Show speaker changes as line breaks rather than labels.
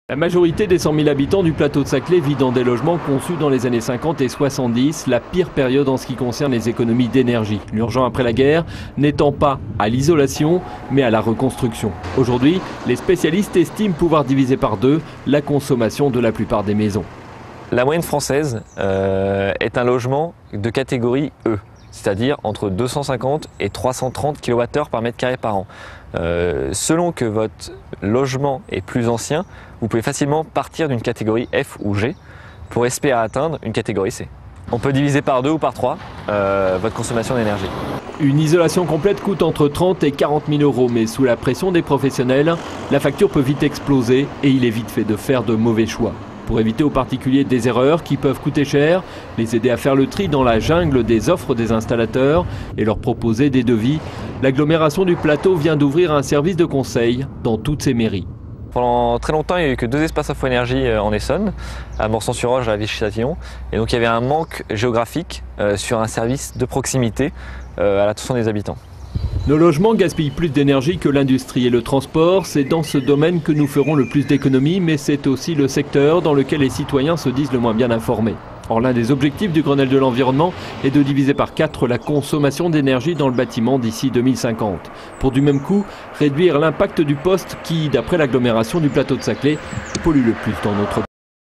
La majorité des 100 000 habitants du plateau de Saclay vit dans des logements conçus dans les années 50 et 70, la pire période en ce qui concerne les économies d'énergie. L'urgent après la guerre n'étant pas à l'isolation, mais à la reconstruction. Aujourd'hui, les spécialistes estiment pouvoir diviser par deux la consommation de la plupart des maisons.
La moyenne française est un logement de catégorie E, c'est-à-dire entre 250 et 330 kWh par mètre carré par an. Selon que votre logement est plus ancien, vous pouvez facilement partir d'une catégorie F ou G pour espérer atteindre une catégorie C. On peut diviser par 2 ou par 3 votre consommation d'énergie.
Une isolation complète coûte entre 30 et 40 000 euros, mais sous la pression des professionnels, la facture peut vite exploser et il est vite fait de faire de mauvais choix. Pour éviter aux particuliers des erreurs qui peuvent coûter cher, les aider à faire le tri dans la jungle des offres des installateurs et leur proposer des devis, l'agglomération du plateau vient d'ouvrir un service de conseil dans toutes ses mairies.
Pendant très longtemps, il n'y a eu que 2 espaces Info Énergie en Essonne, à Morsan-sur-Orge, à la Vichy-Châtillon. Et donc il y avait un manque géographique sur un service de proximité à l'attention des habitants.
Nos logements gaspillent plus d'énergie que l'industrie et le transport. C'est dans ce domaine que nous ferons le plus d'économies, mais c'est aussi le secteur dans lequel les citoyens se disent le moins bien informés. Or, l'un des objectifs du Grenelle de l'environnement est de diviser par 4 la consommation d'énergie dans le bâtiment d'ici 2050. Pour du même coup, réduire l'impact du poste qui, d'après l'agglomération du plateau de Saclay, pollue le plus dans notre pays.